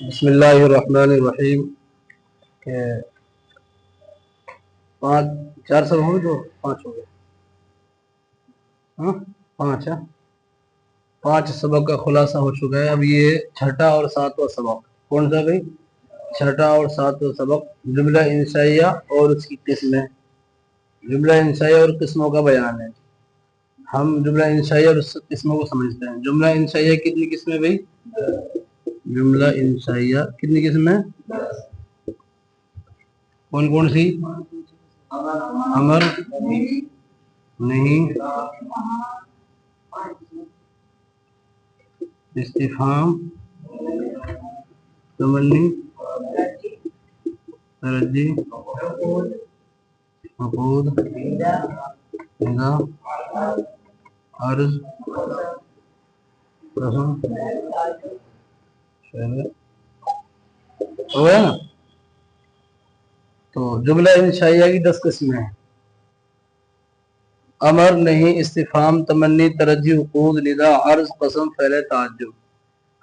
بسم اللہ الرحمن الرحیم کہ چار سب ہوں گے تو پانچ ہو گئے. پانچ سبق کا خلاصہ ہو چکا ہے. اب یہ چھٹا اور ساتواں سبق. کون سا بھائی؟ چھٹا اور ساتواں سبق جملہ انشائیہ اور اس کی قسمیں. جملہ انشائیہ اور قسموں کا بیان ہے. ہم جملہ انشائیہ اور اس قسموں کو سمجھتے ہیں. جملہ انشائیہ کتنی قسمیں بھائی؟ جملہ انشائیہ کتنی قسمیں؟ کون کون سی؟ امر، نہیں، استفہام، تمنی، ترجی، مفعول، ندا، عرض، قسم. ہو گیا نا؟ تو جملہ انشائیہ کی 10 قسمیں ہیں. امر، نہیں، استفہام، تمنی، ترجی، عقود، ندا، عرض، قسم، فعل تعجب.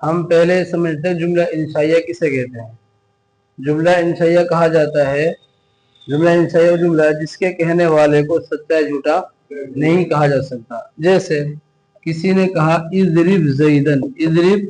ہم پہلے سمجھتے ہیں جملہ انشائیہ کسے کہتے ہیں. جملہ انشائیہ کہا جاتا ہے جملہ انشائیہ وہ جملہ ہے جس کے کہنے والے کو سچا جھوٹا نہیں کہا جا سکتا. جیسے کسی نے کہا اضرب زیدن، اضرب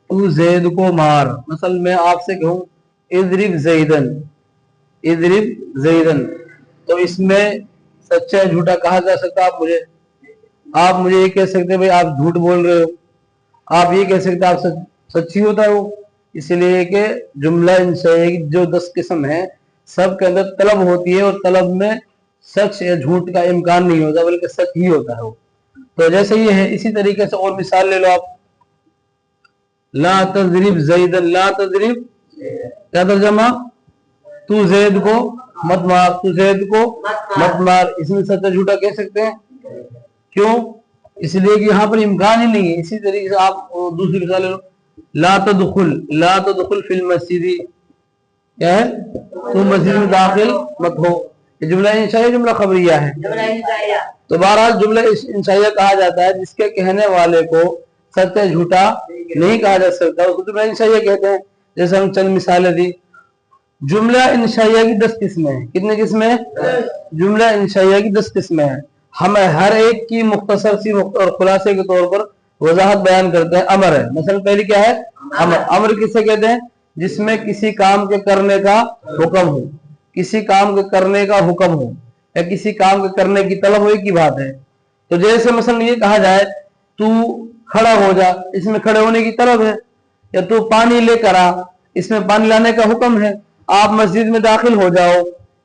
تو زید کو مار. مثلا میں آپ سے کہوں اضرب زیدن، اضرب زیدن، تو اس میں سچا جھوٹا کہا جا سکتا. آپ مجھے یہ کہہ سکتے بھائی آپ جھوٹ بول رہے ہو. آپ یہ کہہ سکتے آپ سچی ہوتا ہے وہ. اس لیے کہ جملہ انشائیہ کی جو 10 قسم ہے سب کے اندر طلب ہوتی ہے اور طلب میں سچ یا جھوٹ کا امکان نہیں ہوتا بلکہ سچ ہی ہوتا ہے وہ. تو جیسے یہ ہے اسی طریقے سے اور مثال لے لو آپ. لا تضرب زیدن، لا تضرب کیا ترجمہ؟ تو زید کو مت مار، تو زید کو مت مار. اس میں سچا جھوٹا کہہ سکتے ہیں. کیوں؟ اس لیے کہ یہاں پر امکان ہی نہیں ہے. اسی طریقے سے آپ دوسری مثال لے لو. لا تدخل، لا تدخل فی المسجد، کیا ہے؟ تو مسجد میں داخل مت ہو. یہ جملہ انشائیہ جملہ خبریہ ہے. تو بہرحال جملہ انشائیہ کہا جاتا ہے جس کے کہنے والے کو سچا جھوٹا نہیں کہا جا سکتا. اس کو جملہ انشائیہ کہتے ہیں. جیسے ہم چند مثالیں دی. جملہ انشائیہ کی 10 قسمیں ہیں. کتنے قسمیں؟ جملہ انشائیہ کی 10 قسمیں ہیں. ہم ہر ایک کی مختصر سی اور خلاصے کے طور پر وضاحت بیان کرتے ہیں. امر ہے. مثلا پہلی کیا ہے؟ امر. امر کسے کہتے ہیں؟ جس میں کسی کام کے کرنے کا حکم ہو، کسی کام کے کرنے کا حکم ہو یا کسی کام کے کرنے کی طلب ہو. ایک ہی بات ہے. تو جیسے مثلا یہ کہا جائے تو کھڑا ہو جا، اس میں کھڑے ہونے کی طلب ہے. یا تو پانی لے کر آ، اس میں پانی لانے کا حکم ہے. آپ مسجد میں داخل ہو جاؤ،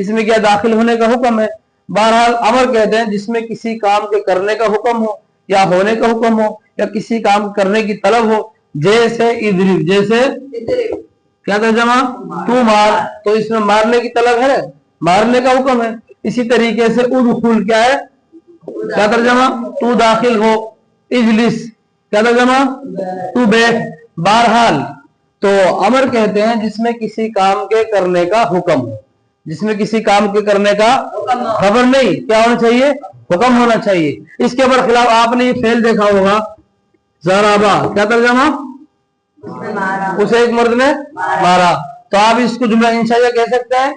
اس میں کیا داخل ہونے کا حکم ہے. بہرحال امر کہتے ہیں جس میں کسی کام کے کرنے کا حکم ہو یا ہونے کا حکم ہو یا کسی کام کرنے کی طلب ہو. جیسے اضرب، جیسے کیا ترجمہ؟ تو مار. تو اس میں مارنے کی طلب ہے، مارنے کا حکم ہے. اسی طریقے سے ادخل کیا ہے؟ کیا ترجمہ؟ تو داخل ہو. اجلس کیا ترجمہ؟ تو بیٹھ. بہرحال تو امر کہتے ہیں جس میں کسی کام کے کرنے کا حکم ہو، جس میں کسی کام کے کرنے کا خبر نہیں، کیا ہونا چاہیے؟ حکم ہونا چاہیے. اس کے برخلاف آپ نے یہ فعل دیکھا ہوگا ضربا، کیا ترجمہ؟ اسے ایک مرد نے مارا. تو آپ اس کو جملہ انشائیہ کہہ سکتے ہیں.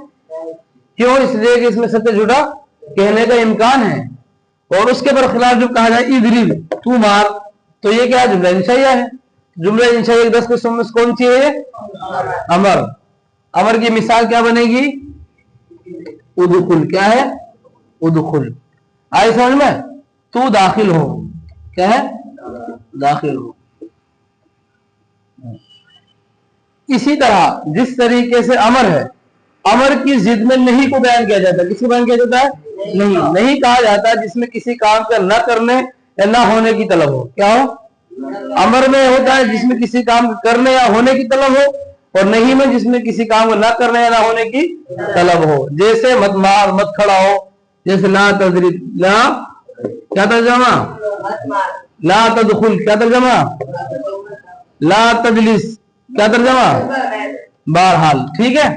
کیوں؟ اس لیے کہ اس میں سچ جھوٹا کہنے کا امکان ہے. اور اس کے برخلاف جو کہا جائے اضرب تو مار، تو یہ کیا جملہ انشائیہ ہے. جملہ انشائیہ کی 10 قسموں میں کون سی ہے؟ امر. امر کی مثال کیا بنے گی؟ ادخل. کیا ہے؟ ادخل. آئی سمجھ میں؟ تو داخل ہو. کیا ہے؟ داخل ہو. اسی طرح جس طریقے سے امر ہے، امر کی ضد میں نہیں کو بیان کیا جاتا ہے. کس کو بیان کیا جاتا ہے؟ نہیں. نہیں کہا جاتا جس میں کسی کام کا نہ کرنے یا نہ ہونے کی طلب ہو. کیا ہو؟ امر میں ہوتا ہے جس میں کسی کام کرنے یا ہونے کی طلب ہو، اور نہیں میں جس میں کسی کام کو نہ کرنے یا نہ ہونے کی طلب ہو. جیسے مت مار، مت کھڑا ہو. جیسے لا تضرب، لا کیا ترجمہ؟ لا تدخل کیا ترجمہ؟ لا تجلس کیا ترجمہ؟ بہرحال ٹھیک ہے.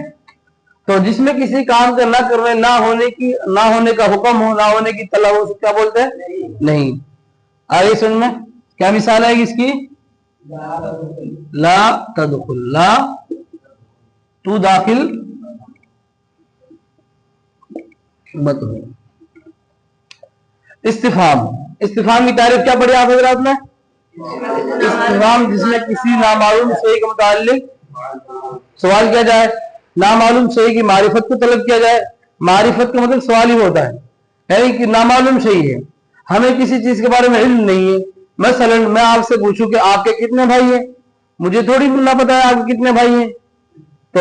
تو جس میں کسی کام کا نہ کرنے، نہ ہونے کا حکم ہو، نہ ہونے کی طلب ہو، کیا بولتے ہیں؟ نہیں. آگے سن میں کیا مثال ہے اس کی؟ لا تدخل، لا تو داخل مت ہو۔ استفہام، استفہام کی تعریف کیا پڑھی آپ حضرات نے؟ استفہام جس میں کسی نامعلوم شے کے متعلق سوال کیا جائے، نامعلوم شے کی معرفت کو طلب کیا جائے۔ معرفت کا مطلب سوال ہی ہوتا ہے، یعنی کہ نامعلوم شے ہے، ہمیں کسی چیز کے بارے میں علم نہیں ہے۔ مثلا میں آپ سے پوچھوں کہ آپ کے کتنے بھائی ہیں، مجھے تھوڑی نہ پتا ہے آپ کے کتنے بھائی ہیں، تو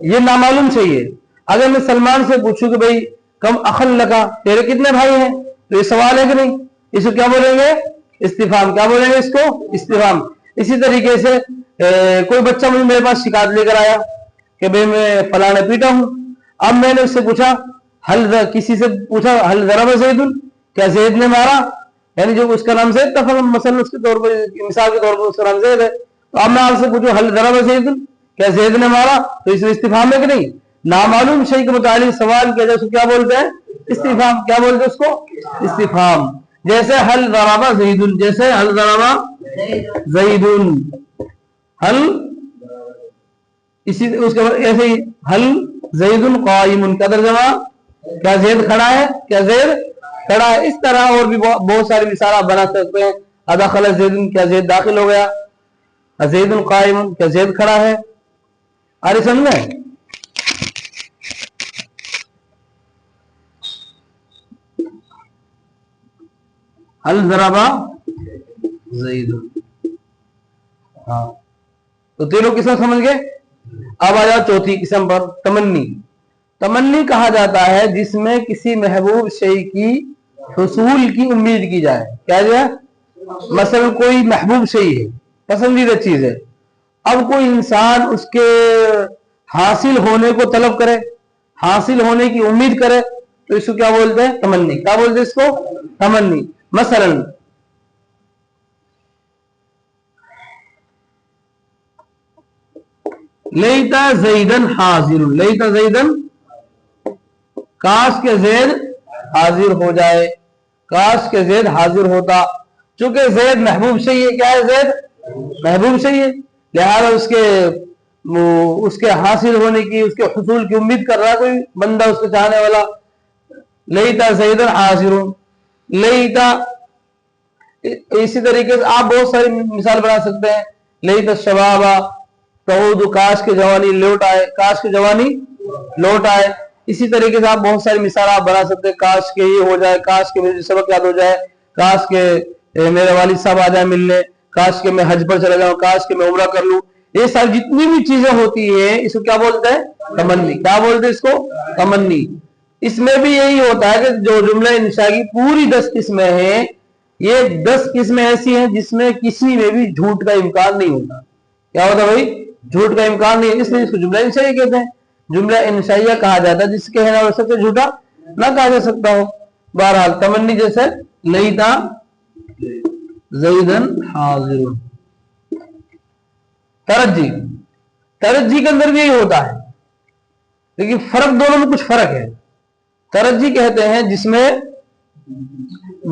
یہ نامعلوم شے ہے۔ اگر میں سلمان سے پوچھوں کہ بھائی کم اخل لگا، تیرے کتنے بھائی ہیں، تو یہ سوال ہے کہ نہیں؟ اس کو کیا بولیں گے؟ استفہام۔ کیا بولیں گے اس کو؟ استفہام۔ اسی طریقے سے کوئی بچہ مجھے میرے پاس شکایت لے کر آیا کہ بھائی میں فلاں نے پیٹا ہوں، اب میں نے اس سے پوچھا کسی سے پوچھا حل ضرب زید، کیا زید نے مارا، یعنی جو اس کا نام زید تھا، مثلا اس کے طور پر مثال کے طور پر اس کا نام زید ہے، تو اب میں آپ سے پوچھوں حل ضرب زید، کیا زید نے مارا، تو اس میں استفہام ہے کہ نہیں؟ نامعلوم شے کے متعلق سوال کیا جائے اس کو کیا بولتے ہیں؟ استفہام۔ کیا بولتے ہیں اس کو؟ استفہام۔ جیسے حل ضرب زید، جیسے حل ضرب زید، حل، اسی اس کے بعد ایسے ہی حل زید قائم، کا ترجمہ کیا زید کھڑا ہے، کیا زید کھڑا ہے۔ اس طرح اور بھی بہت ساری مثال آپ بنا سکتے ہیں۔ ادخل زید، کیا زید داخل ہو گیا، زید قائم، کیا زید کھڑا ہے۔ آ رہی سمجھ میں؟ حل ضرب زید، ہاں، تو تینوں قسم سمجھ گئے۔ اب آ جاؤ چوتھی قسم پر، تمنی۔ تمنی کہا جاتا ہے جس میں کسی محبوب شے کی حصول کی امید کی جائے۔ کیا جائے؟ مثلا کوئی محبوب شے ہے، پسندیدہ چیز ہے، اب کوئی انسان اس کے حاصل ہونے کو طلب کرے، حاصل ہونے کی امید کرے، تو اس کو کیا بولتے ہیں؟ تمنی۔ کیا بولتے ہیں اس کو؟ تمنی۔ مثلا لیتا زیدن حاضر، لیتا زیدن، کاش کے زید حاضر ہو جائے، کاش کے زید حاضر ہوتا۔ چونکہ زید محبوب شے ہے، کیا ہے زید؟ محبوب شے ہے، لہذا اس کے حاصل ہونے کی، اس کے حصول کی امید کر رہا ہے کوئی بندہ اس کو چاہنے والا۔ لیتا زیدن حاضر، لیتا، اسی طریقے سے آپ بہت ساری مثال بنا سکتے ہیں۔ لیتا شباب تعود، کاش کے جوانی لوٹ آئے، کاش کے جوانی لوٹ آئے۔ اسی طریقے سے آپ بہت ساری مثال آپ بنا سکتے ہیں، کاش کے یہ ہو جائے، کاش کے مجھے سبق یاد ہو جائے، کاش کے میرے والد صاحب آ جائیں ملنے، کاش کے میں حج پر چلا جاؤں، کاش کے میں عمرہ کر لوں۔ یہ ساری جتنی بھی چیزیں ہوتی ہیں اس کو کیا بولتے ہیں؟ تمنی۔ کیا بولتے ہیں اس کو؟ تمنی۔ اس میں بھی یہی ہوتا ہے کہ جو جملہ انشاء کی پوری 10 قسمیں ہیں، یہ 10 قسمیں ایسی ہیں جس میں کسی میں بھی جھوٹ کا امکان نہیں ہوتا۔ کیا ہوتا بھائی؟ جھوٹ کا امکان نہیں، اس لیے اس کو جملہ انشائیہ کہتے ہیں۔ جملہ انشائیہ کہا جاتا ہے جس کے کہنا سب سے جھوٹا نہ کہا جا سکتا ہو۔ بہرحال تمنی جیسے لیتا زیدن حاضر۔ ترجی، ترجی کے اندر بھی یہی ہوتا ہے، لیکن فرق دونوں میں کچھ فرق ہے۔ ترجی کہتے ہیں جس میں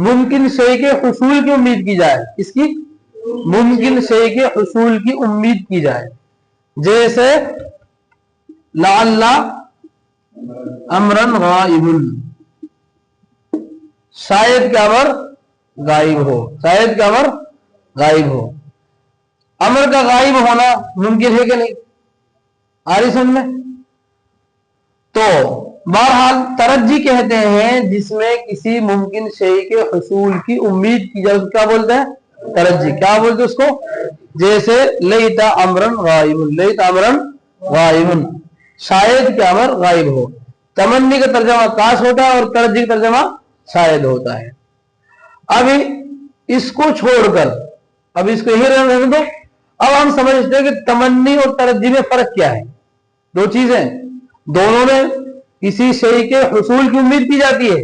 ممکن شے کے حصول کی امید کی جائے، اس کی ممکن شے کے حصول کی امید کی جائے، جیسے لعل امرن غائب، شاید کہ امر غائب ہو، شاید کہ امر غائب ہو۔ امر کا غائب ہونا ممکن ہے کہ نہیں؟ آ رہی سمجھ میں؟ تو بہرحال ترجی کہتے ہیں جس میں کسی ممکن شے کے حصول کی امید کی جائے، کیا بولتے ہیں؟ ترجی۔ کیا بولتے ہیں اس کو؟ جیسے لیتا امرن غائب، لیتا امرن غائب، شاید کہ امر غائب ہو۔ تمنی کا ترجمہ کاش ہوتا ہے اور ترجی کا ترجمہ شاید ہوتا ہے۔ اب اس کو چھوڑ کر، اب اس کو یہی رہنے دو، اب ہم سمجھتے ہیں کہ تمنی اور ترجی میں فرق کیا ہے۔ دو چیزیں، دونوں میں کسی شے کے حصول کی امید کی جاتی ہے،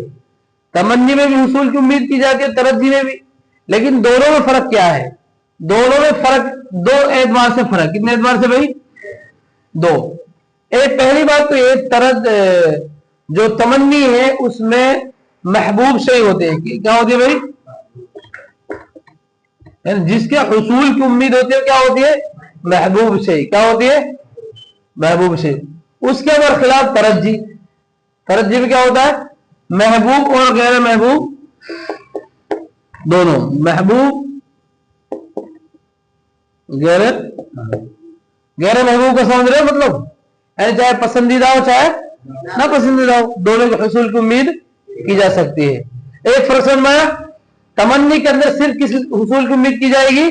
تمنی میں بھی حصول کی امید کی جاتی ہے، ترجی میں بھی، لیکن دونوں میں فرق کیا ہے؟ دونوں میں فرق دو اعتبار سے فرق۔ کتنے اعتبار سے بھائی؟ دو۔ ایک پہلی بات تو یہ جو تمنی ہے اس میں محبوب شے ہوتے ہیں، کیا ہوتی ہے بھائی؟ جس کے حصول کی امید ہوتی ہے کیا ہوتی ہے؟ محبوب شے. کیا ہوتی ہے؟ محبوب شے. اس کے برخلاف ترجی. ترجی میں کیا ہوتا ہے؟ محبوب اور غیر محبوب دونوں. محبوب غیر محبوب کا سمجھ رہے مطلب یعنی چاہے پسندیدہ ہو چاہے نہ پسندیدہ ہو, دونوں کے حصول کی امید کی جا سکتی ہے. ایک فرق سمجھ میں آیا؟ تمنی کے اندر صرف کس حصول کی امید کی جائے گی؟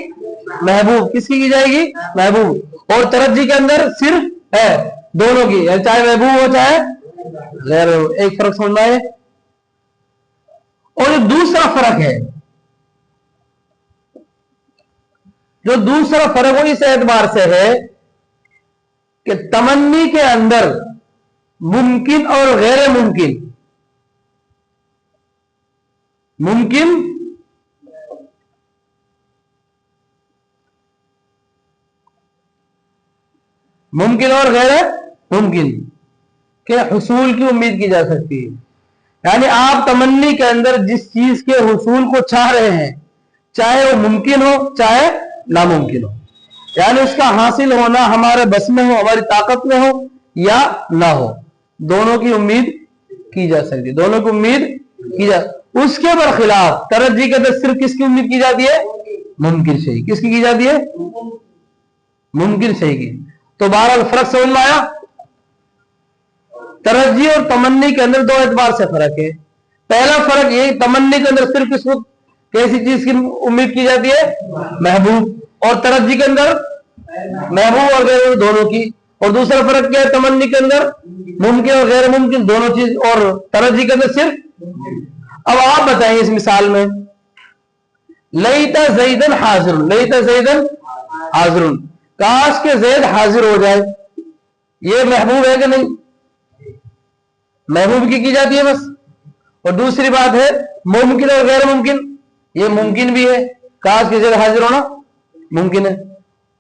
محبوب. کس کی جائے گی؟ محبوب. اور ترجی کے اندر صرف ہے دونوں کی, یعنی چاہے محبوب ہو چاہے غیر. ایک فرق سمجھ میں آئے. اور جو دوسرا فرق ہے, جو دوسرا فرق وہ اس اعتبار سے ہے کہ تمنی کے اندر ممکن اور غیر ممکن, ممکن اور غیر ممکن کے حصول کی امید کی جا سکتی ہے. یعنی آپ تمنی کے اندر جس چیز کے حصول کو چاہ رہے ہیں, چاہے وہ ممکن ہو چاہے ناممکن ہو, یعنی اس کا حاصل ہونا ہمارے بس میں ہو, ہماری طاقت میں ہو یا نہ ہو, دونوں کی امید کی جا سکتی, دونوں کی امید کی جا. اس کے برخلاف ترجی کے اندر صرف کس کی امید کی جاتی ہے؟ ممکن شے. کس کی جاتی ہے؟ ممکن شے کی. تو بہرحال فرق سمجھ میں آیا؟ ترجی اور تمنی کے اندر دو اعتبار سے فرق ہے. پہلا فرق یہ, تمنی کے اندر صرف کس وقت کیسی چیز کی امید کی جاتی ہے؟ محبوب. اور ترجی کے اندر محبوب اور غیر دونوں کی. اور دوسرا فرق کیا ہے؟ تمنی کے اندر ممکن اور غیر ممکن دونوں چیز, اور ترجی کے اندر صرف. اب آپ بتائیں اس مثال میں, لیتا زیدن حاضر, لیتا زیدن حاضر, کاش کے زید حاضر ہو جائے, یہ محبوب ہے کہ نہیں؟ محبوب کی جاتی ہے بس. اور دوسری بات ہے ممکن اور غیر ممکن, یہ ممکن بھی ہے, کاش کے زید حاضر ہونا ممکن ہے.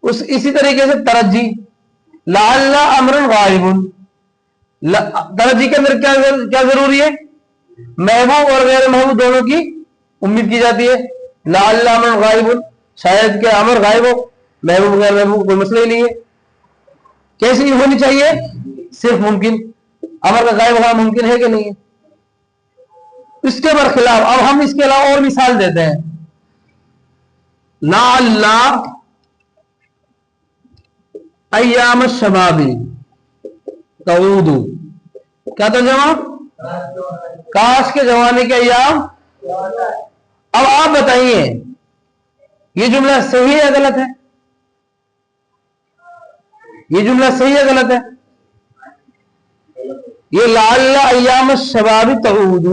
اسی طریقے سے ترجی, لعل امر غائب, ترجی کے اندر کیا ضروری ہے؟ محبوب اور غیر محبوب دونوں کی امید کی جاتی ہے. لعل امر غائب, شاید کہ امر غائب ہو, محبوب غیر محبوب کوئی مسئلہ ہی نہیں ہے. کیسی ہونی چاہیے؟ صرف ممکن. امر کا غائب ہونا ممکن ہے کہ نہیں ہے؟ اس کے برخلاف اب ہم اس کے علاوہ اور مثال دیتے ہیں. لعل ایام الشباب تعود, کیا ترجمہ؟ کاش کے زمانے کے ایام. اب آپ بتائیے یہ جملہ صحیح ہے غلط ہے؟ یہ جملہ صحیح ہے غلط ہے؟ یہ لعل ایام الشباب تعود,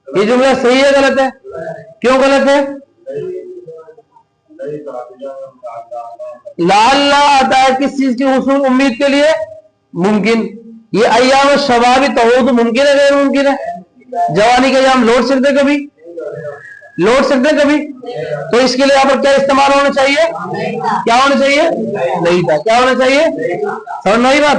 یہ جملہ صحیح ہے غلط ہے؟ کیوں غلط ہے؟ لعل آتا ہے کس چیز کی حصول امید کے لیے؟ ممکن. یہ ایام الشباب تعود ممکن ہے غیر ممکن ہے؟ جوانی کے ایام لوٹ سکتے کبھی؟ لوٹ سکتے کبھی؟ تو اس کے لیے یہاں پر کیا استعمال ہونا چاہیے؟ کیا ہونا چاہیے؟ نہیں تھا. کیا ہونا چاہیے؟ سمجھ میں آئی بات؟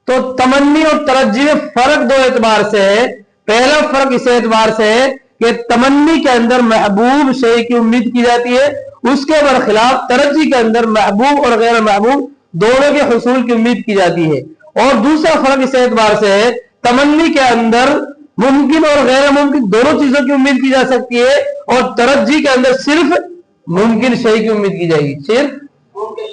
تو تمنی اور ترجی میں فرق دو اعتبار سے ہے. پہلا فرق اس اعتبار سے ہے کہ تمنی کے اندر محبوب شے کی امید کی جاتی ہے, اس کے برخلاف ترجی کے اندر محبوب اور غیر محبوب دونوں کے حصول کی امید کی جاتی ہے. اور دوسرا فرق اس اعتبار سے ہے, تمنی کے اندر ممکن اور غیر ممکن دونوں چیزوں کی امید کی جا سکتی ہے, اور ترجی کے اندر صرف ممکن شے کی امید کی جائے گی, صرف.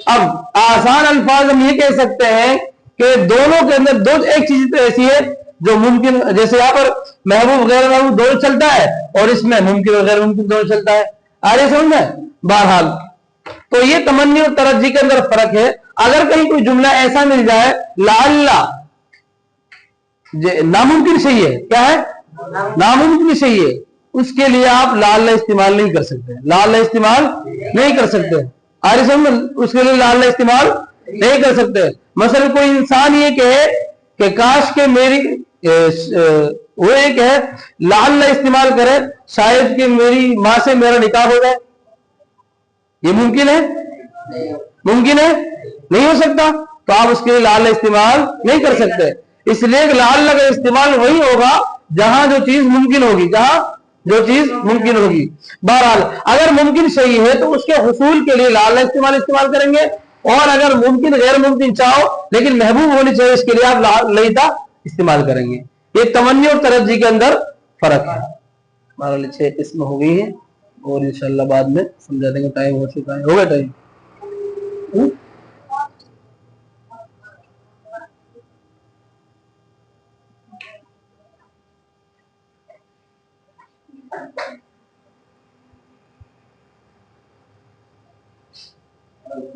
اب آسان الفاظ ہم یہ کہہ سکتے ہیں کہ دونوں کے اندر دو ایک چیز تو ایسی ہے جو ممکن, جیسے یہاں پر محبوب غیر محبوب دونوں چلتا ہے, اور اس میں ممکن اور غیر ممکن دونوں چلتا ہے. آگے سمجھ میں؟ بہرحال تو یہ تمنی اور ترجی کے اندر فرق ہے. اگر کہیں کوئی جملہ ایسا مل جائے لعل ناممکن صحیح ہے, کیا ہے؟ ناممکن صحیح ہے, اس کے لیے آپ لعل استعمال نہیں کر سکتے, لعل استعمال نہیں کر سکتے. آگے سمجھ, اس کے لیے لعل استعمال نہیں کر سکتے. مثلا کوئی انسان یہ کہے کہ کاش کے میری, وہ یہ کہے لعل استعمال کرے شاید کہ میری ماں سے میرا نکاح ہو جائے, یہ ممکن ہے؟ ممکن ہے؟ نہیں ہو سکتا. تو آپ اس کے لیے لعل استعمال نہیں کر سکتے, اس لیے کہ لعل کا استعمال وہی ہوگا جہاں جو چیز ممکن ہوگی, جہاں جو چیز ممکن ہوگی. بہرحال اگر ممکن صحیح ہے تو اس کے حصول کے لیے لعل استعمال کریں گے, اور اگر ممکن غیر ممکن چاہو لیکن محبوب ہونی چاہیے اس کے لیے آپ لیتا استعمال کریں گے. یہ تمنی اور ترجی کے اندر فرق ہے. بہرحال 6 قسم ہو گئی ہیں اور انشاءاللہ بعد میں سمجھا دیں گے. ٹائم ہو چکا ہے, ہوگا ٹائم.